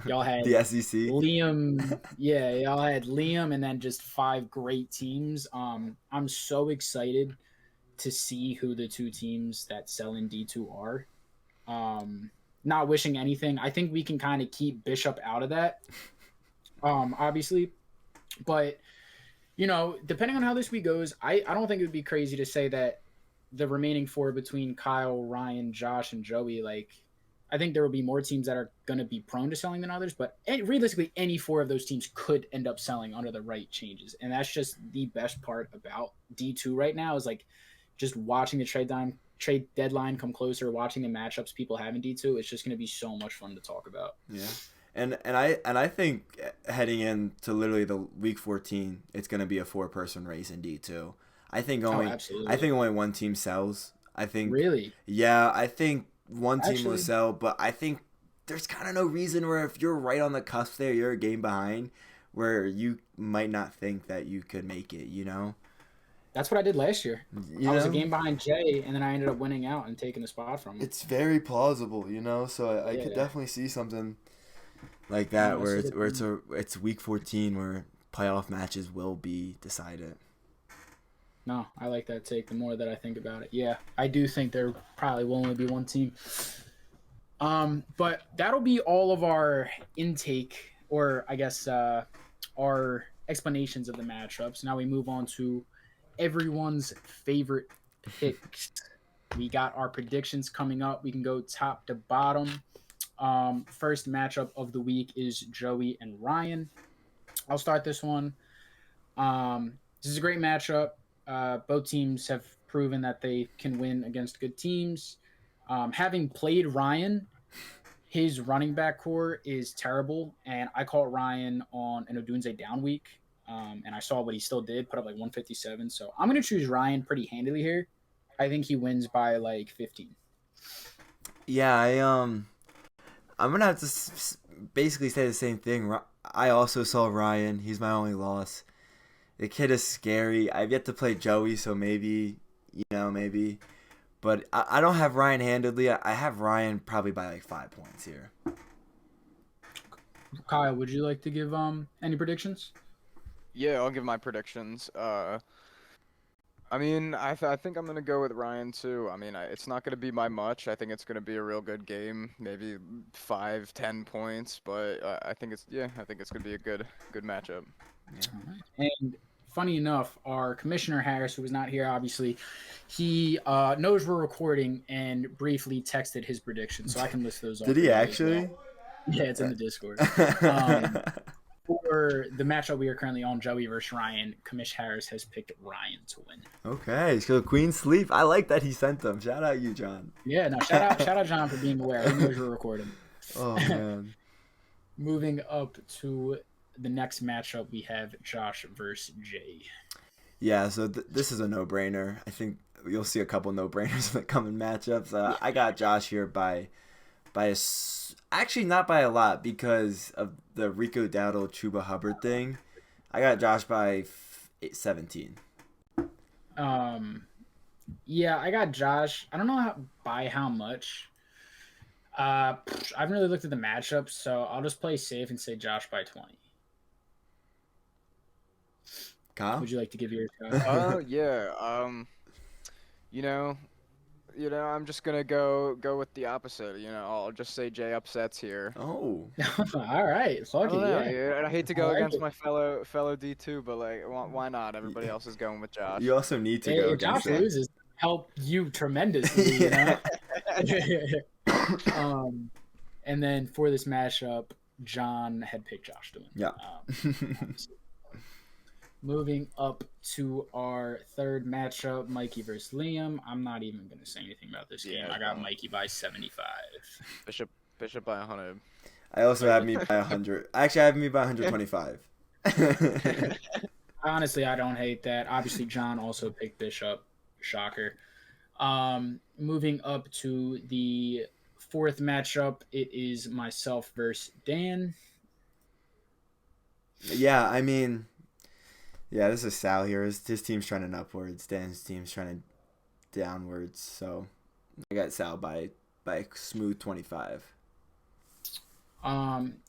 [SPEAKER 1] Y'all had
[SPEAKER 2] the SEC.
[SPEAKER 1] Liam, yeah, y'all had Liam and then just five great teams. I'm so excited to see who the two teams that sell in D2 are. Um, Not wishing anything. I think we can kind of keep Bishop out of that. Obviously, but depending on how this week goes, I don't think it would be crazy to say that the remaining four between Kyle, Ryan, Josh, and Joey, like, I think there will be more teams that are going to be prone to selling than others, but realistically, any four of those teams could end up selling under the right changes. And that's just the best part about D2 right now is like just watching the trade deadline come closer, watching the matchups people have in D2. It's just going to be so much fun to talk about.
[SPEAKER 2] Yeah. And I think heading into literally the week 14, it's going to be a 4-person race in D2.
[SPEAKER 1] Absolutely.
[SPEAKER 2] I think only one team sells. I think
[SPEAKER 1] Really?
[SPEAKER 2] Yeah, I think one team will
[SPEAKER 1] Actually,
[SPEAKER 2] sell, but I think there's kind of no reason where if you're right on the cusp there, you're a game behind where you might not think that you could make it, you know?
[SPEAKER 1] that's what I did last year.
[SPEAKER 2] You
[SPEAKER 1] I was a
[SPEAKER 2] know?
[SPEAKER 1] game behind Jay, and then I ended up winning out and taking the spot from him.
[SPEAKER 2] It's very plausible, you know? So I could
[SPEAKER 1] Yeah.
[SPEAKER 2] definitely see something like
[SPEAKER 1] No,
[SPEAKER 2] that
[SPEAKER 1] this
[SPEAKER 2] where
[SPEAKER 1] is a
[SPEAKER 2] it's week 14 where playoff matches will be decided.
[SPEAKER 1] No, I like that take. The more that I think about it, yeah, I do think there probably will only be one team. But that'll be all of our intake, or I guess our explanations of the matchups. Now we move on to everyone's favorite picks. We got our predictions coming up. We can go top to bottom. First matchup of the week is Joey and Ryan. I'll start this one. This is a great matchup. Both teams have proven that they can win against good teams. Having played Ryan, his running back core is terrible, and I caught Ryan on an Odunze down week, and I saw what he still did, put up like 157. So I'm going to choose Ryan pretty handily here. I think he wins by like 15.
[SPEAKER 2] Yeah, I'm gonna have to basically say the same thing. I also saw Ryan. He's my only loss. The kid is scary. I've yet to play Joey, so maybe, maybe. But I don't have Ryan handedly. I have Ryan probably by like 5 points here.
[SPEAKER 1] Kyle, would you like to give any predictions?
[SPEAKER 3] Yeah, I'll give my predictions. I mean, I think I'm gonna go with Ryan too. I mean, it's not gonna be by much. I think it's gonna be a real good game, maybe 5, 10 points. But I think it's gonna be a good matchup.
[SPEAKER 2] Yeah.
[SPEAKER 1] And funny enough, our commissioner Harris, who was not here, obviously, he knows we're recording and briefly texted his predictions, so I can list those off.
[SPEAKER 2] Did he
[SPEAKER 1] for you as
[SPEAKER 2] actually?
[SPEAKER 1] well. Yeah, it's in the Discord. For the matchup we are currently on, Joey versus Ryan, Commish Harris has picked Ryan to win.
[SPEAKER 2] Okay, so Queen Sleep. I like that he sent them. Shout out you, John.
[SPEAKER 1] Yeah, no, shout out John for being aware. He knows we're recording.
[SPEAKER 2] Oh man.
[SPEAKER 1] Moving up to the next matchup, we have Josh versus Jay.
[SPEAKER 2] Yeah, so this is a no-brainer. I think you'll see a couple no-brainers in the coming matchups. I got Josh here actually not by a lot because of the Rico Dowdle Chuba Hubbard thing. I got Josh by 17.
[SPEAKER 1] Yeah, I got Josh. I don't know by how much. I haven't really looked at the matchups, so I'll just play safe and say Josh by 20.
[SPEAKER 2] Kyle?
[SPEAKER 1] Would you like to give yours, Kyle?
[SPEAKER 3] Yeah. You know, I'm just gonna go with the opposite. I'll just say Jay upsets here.
[SPEAKER 2] Oh.
[SPEAKER 1] All right, fuck
[SPEAKER 3] I don't know,
[SPEAKER 1] it, yeah.
[SPEAKER 3] dude. I hate to go
[SPEAKER 1] I like
[SPEAKER 3] against
[SPEAKER 1] it.
[SPEAKER 3] my fellow D2, but like, why not? Everybody else is going with Josh.
[SPEAKER 2] You also need to go
[SPEAKER 1] If Josh
[SPEAKER 2] against it.
[SPEAKER 1] loses, help you tremendously,
[SPEAKER 2] Yeah.
[SPEAKER 1] And then for this mashup, John had picked Josh to win.
[SPEAKER 2] Yeah.
[SPEAKER 1] Moving up to our third matchup, Mikey versus Liam. I'm not even going to say anything about this game. I got Mikey by 75.
[SPEAKER 3] Bishop by 100.
[SPEAKER 2] I also have me by 100. Actually, I have me by 125.
[SPEAKER 1] Honestly, I don't hate that. Obviously, John also picked Bishop. Shocker. Moving up to the fourth matchup, it is myself versus Dan.
[SPEAKER 2] Yeah, I mean, yeah, this is Sal here. His team's trending upwards. Dan's team's trending downwards. So I got Sal by a smooth 25.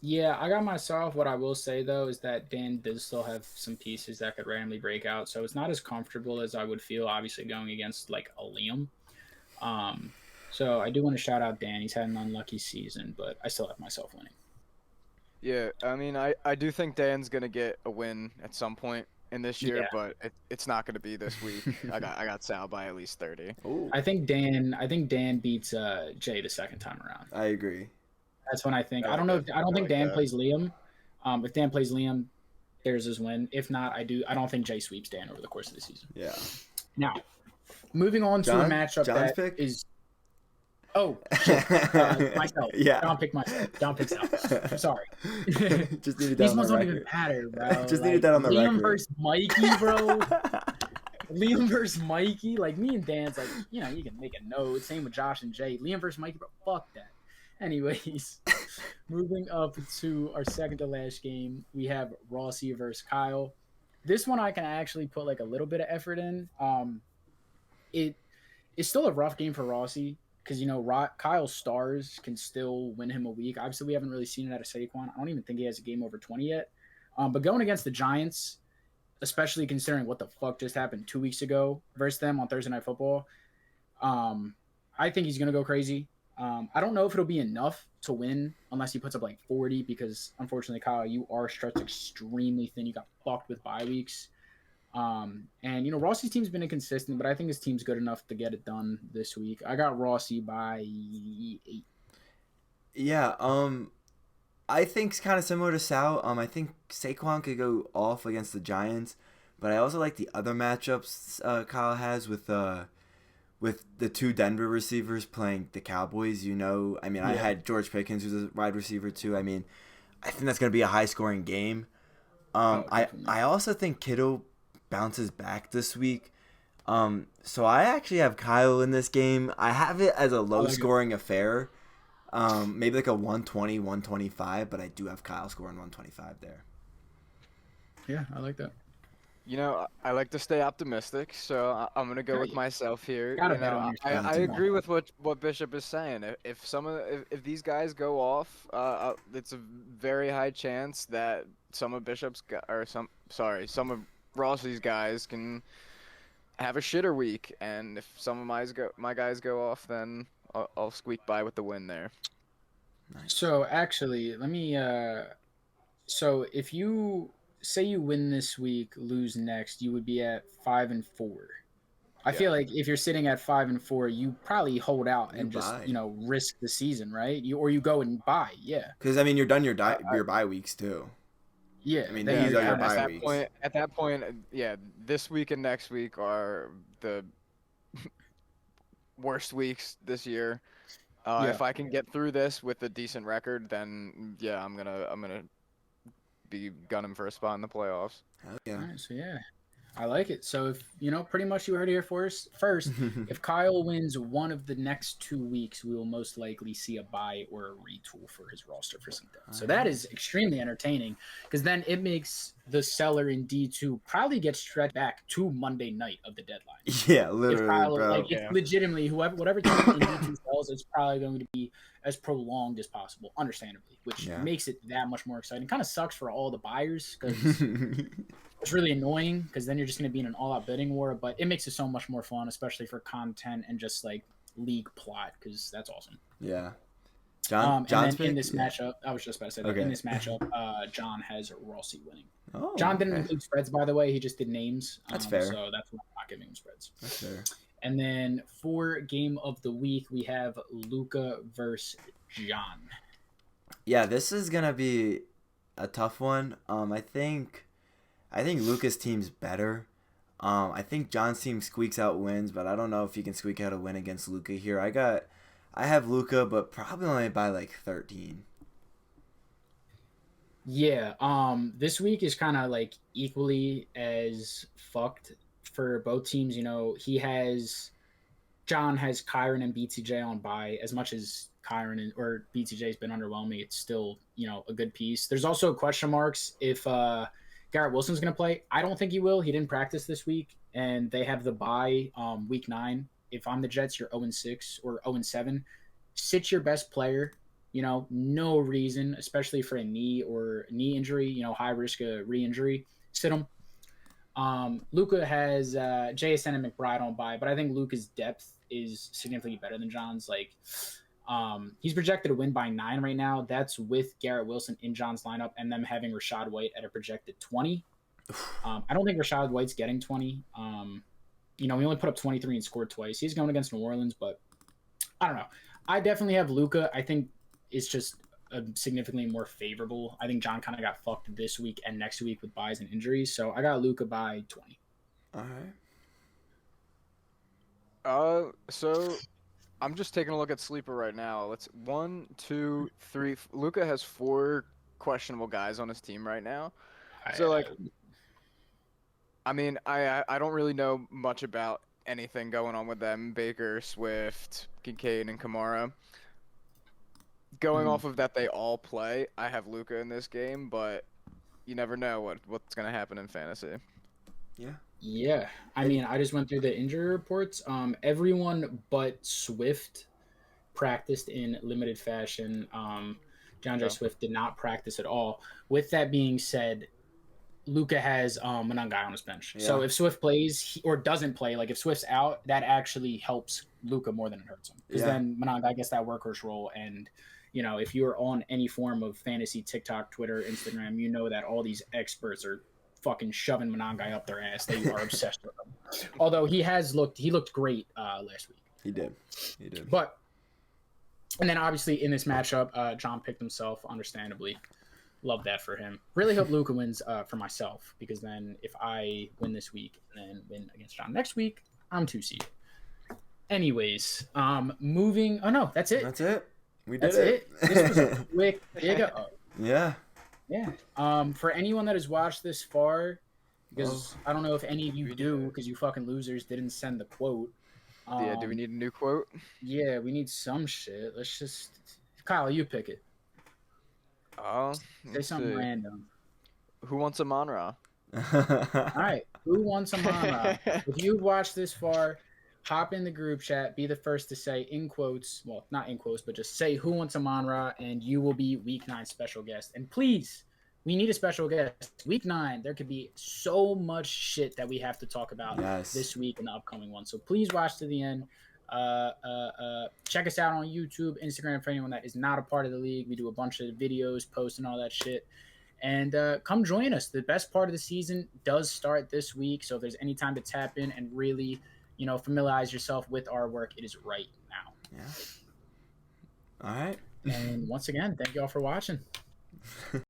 [SPEAKER 1] Yeah, I got myself. What I will say though is that Dan does still have some pieces that could randomly break out, so it's not as comfortable as I would feel. Obviously, going against like a Liam. Um, so I do want to shout out Dan. He's had an unlucky season, but I still have myself winning.
[SPEAKER 3] Yeah, I mean, I do think Dan's gonna get a win at some point in this year,
[SPEAKER 1] Yeah,
[SPEAKER 3] but it's not gonna be this week. I got Sal by at least 30.
[SPEAKER 2] Oh,
[SPEAKER 1] I think Dan beats Jay the second time around.
[SPEAKER 2] I agree.
[SPEAKER 1] That's when I think.
[SPEAKER 3] I
[SPEAKER 1] I
[SPEAKER 3] like
[SPEAKER 1] don't know.
[SPEAKER 3] it.
[SPEAKER 1] I don't
[SPEAKER 3] I
[SPEAKER 1] think
[SPEAKER 3] like
[SPEAKER 1] Dan
[SPEAKER 3] that.
[SPEAKER 1] plays Liam. If Dan plays Liam, there's his win. If not, I do. I don't think Jay sweeps Dan over the course of the season.
[SPEAKER 2] Yeah.
[SPEAKER 1] Now, moving on to a matchup
[SPEAKER 2] John's
[SPEAKER 1] that
[SPEAKER 2] pick?
[SPEAKER 1] is. Oh, shit. Myself.
[SPEAKER 2] Yeah.
[SPEAKER 1] Don't pick myself. Don't pick self. Sorry.
[SPEAKER 2] Just needed that
[SPEAKER 1] These
[SPEAKER 2] on
[SPEAKER 1] ones
[SPEAKER 2] the
[SPEAKER 1] don't even
[SPEAKER 2] record.
[SPEAKER 1] matter, bro.
[SPEAKER 2] Just
[SPEAKER 1] Like,
[SPEAKER 2] needed that on the
[SPEAKER 1] Liam
[SPEAKER 2] record.
[SPEAKER 1] versus Mikey, bro. Liam versus Mikey. Like, me and Dan's like, you know, you can make a note. Same with Josh and Jay. Liam versus Mikey, bro. Fuck that. Anyways, moving up to our second to last game, we have Rossi versus Kyle. This one I can actually put like a little bit of effort in. It's still a rough game for Rossi because you know Kyle's stars can still win him a week. Obviously, we haven't really seen it out of Saquon. I don't even think he has a game over 20 yet. But going against the Giants, especially considering what the fuck just happened 2 weeks ago versus them on Thursday Night Football, I think he's gonna go crazy. I don't know if it'll be enough to win unless he puts up like 40 because unfortunately, Kyle, you are stretched extremely thin. You got fucked with bye weeks. And you know, Rossi's team's been inconsistent, but I think his team's good enough to get it done this week. I got Rossi by 8.
[SPEAKER 2] Yeah, I think it's kind of similar to Sal. I think Saquon could go off against the Giants, but I also like the other matchups Kyle has with the two Denver receivers playing the Cowboys. You know, I mean, I had George Pickens, who's a wide receiver too. I mean, I think that's going to be a high scoring game. I also think Kittle bounces back this week. So I actually have Kyle in this game. I have it as a low scoring affair. Maybe like a 120, 125, but I do have Kyle scoring 125 there.
[SPEAKER 1] Yeah, I like that.
[SPEAKER 3] You know, I like to stay optimistic, so I'm gonna go with myself here.
[SPEAKER 1] Gotta
[SPEAKER 3] You
[SPEAKER 1] bet
[SPEAKER 3] know,
[SPEAKER 1] on
[SPEAKER 3] I
[SPEAKER 1] yourself.
[SPEAKER 3] agree with what Bishop is saying. If these guys go off, it's a very high chance that some of some of Rossi's guys can have a shitter week, and if some of my guys go off, then I'll squeak by with the win there.
[SPEAKER 2] Nice.
[SPEAKER 1] So actually, let me. So if you say you win this week, lose next, you would be at 5-4. I feel like if you're sitting at 5-4, you probably hold out and just
[SPEAKER 2] buy.
[SPEAKER 1] risk the season, right? You go and buy, yeah.
[SPEAKER 2] Because I mean, you're done your bye weeks too.
[SPEAKER 1] Yeah,
[SPEAKER 2] I mean,
[SPEAKER 1] then
[SPEAKER 2] these
[SPEAKER 1] you
[SPEAKER 2] are your
[SPEAKER 1] kinda-
[SPEAKER 2] bye
[SPEAKER 3] At that
[SPEAKER 2] weeks.
[SPEAKER 3] point, yeah, this week and next week are the worst weeks this year.
[SPEAKER 1] Yeah.
[SPEAKER 3] If I can get through this with a decent record, then yeah, I'm gonna be gunning for a spot in the playoffs.
[SPEAKER 2] Hell yeah.
[SPEAKER 1] All right, so yeah, I like it. So if pretty much you heard it here first. If Kyle wins one of the next 2 weeks, we will most likely see a buy or a retool for his roster for some depth. So that is extremely entertaining because then it makes the seller in D2 probably get stretched back to Monday night of the deadline.
[SPEAKER 2] Yeah,
[SPEAKER 1] If
[SPEAKER 2] literally,
[SPEAKER 1] Kyle,
[SPEAKER 2] bro.
[SPEAKER 1] like, it's legitimately whatever team in D2 sells, it's probably going to be as prolonged as possible, understandably, which makes it that much more exciting. Kind of sucks for all the buyers because it's really annoying because then you're just going to be in an all-out bidding war, but it makes it so much more fun, especially for content and just like league plot because that's awesome.
[SPEAKER 2] Yeah.
[SPEAKER 1] And
[SPEAKER 2] John's
[SPEAKER 1] then in
[SPEAKER 2] pick?
[SPEAKER 1] this matchup, I was just about to say that in this matchup, John has Rossi winning.
[SPEAKER 2] Oh,
[SPEAKER 1] John didn't include spreads, by the way. He just did names.
[SPEAKER 2] That's fair.
[SPEAKER 1] So that's why I'm not giving him spreads.
[SPEAKER 2] That's fair.
[SPEAKER 1] And then for game of the week, we have Luca versus John.
[SPEAKER 2] Yeah, this is gonna be a tough one. I think Luca's team's better. I think John's team squeaks out wins, but I don't know if he can squeak out a win against Luca here. I have Luca, but probably only by like 13.
[SPEAKER 1] Yeah, this week is kind of like equally as fucked for both teams. You know, John has Kyron and BTJ on bye as much as Kyron or BTJ has been underwhelming, it's still, a good piece. There's also question marks if Garrett Wilson's going to play. I don't think he will. He didn't practice this week, and they have the bye week 9. If I'm the Jets, you're 0-6 or 0-7. Sit your best player. No reason, especially for a knee injury, high risk of re-injury. Sit him. Luka has JSN and McBride on bye, but I think Luka's depth is significantly better than John's. He's projected to win by 9 right now. That's with Garrett Wilson in John's lineup and them having Rashad White at a projected 20. I don't think Rashad White's getting 20. He only put up 23 and scored twice. He's going against New Orleans, but I don't know. I definitely have Luka. I think it's just significantly more favorable. I think John kind of got fucked this week and next week with buys and injuries, so I got Luka by 20.
[SPEAKER 2] All
[SPEAKER 3] right. So I'm just taking a look at sleeper right now. Let's 1, 2, 3. Luka has 4 questionable guys on his team right now. So I don't really know much about anything going on with them. Baker, Swift, Kincaid, and Kamara. Going off of that, they all play. I have Luka in this game, but you never know what's gonna happen in fantasy.
[SPEAKER 1] Yeah. I just went through the injury reports. Everyone but Swift practiced in limited fashion. DeAndre Swift did not practice at all. With that being said, Luka has another guy on his bench. Yeah. So if Swift plays or doesn't play, if Swift's out, that actually helps Luka more than it hurts him. Because then Monanga gets that workhorse role. And, if you're on any form of fantasy TikTok, Twitter, Instagram, that all these experts are fucking shoving Monanga up their ass. They are obsessed with him. Although he looked great last week.
[SPEAKER 2] He did.
[SPEAKER 1] But, and then obviously in this matchup, John picked himself, understandably. Love that for him. Really hope Luka wins for myself, because then if I win this week and then win against John next week, I'm 2 seed. Anyways, moving. Oh no, that's it.
[SPEAKER 2] That's it. We did
[SPEAKER 1] that's it. This was a quick GigaUP.
[SPEAKER 2] Yeah.
[SPEAKER 1] For anyone that has watched this far, because I don't know if any of you do, because you fucking losers didn't send the quote.
[SPEAKER 3] Do we need a new quote?
[SPEAKER 1] Yeah, we need some shit. Let's just, Kyle, you pick it. Say something random.
[SPEAKER 3] Who wants a Monra?
[SPEAKER 1] All right. Who wants a Monra? If you've watched this far, hop in the group chat. Be the first to say in quotes. Well, not in quotes, but just say who wants a Monra, and you will be week 9 special guest. And please, we need a special guest. Week 9, there could be so much shit that we have to talk about this week and the upcoming one. So please watch to the end. Check us out on YouTube, Instagram for anyone that is not a part of the league. We do a bunch of videos, posts, and all that shit. And come join us. The best part of the season does start this week. So if there's any time to tap in and really, familiarize yourself with our work, it is right now.
[SPEAKER 2] Yeah. All right.
[SPEAKER 1] And once again, thank you all for watching.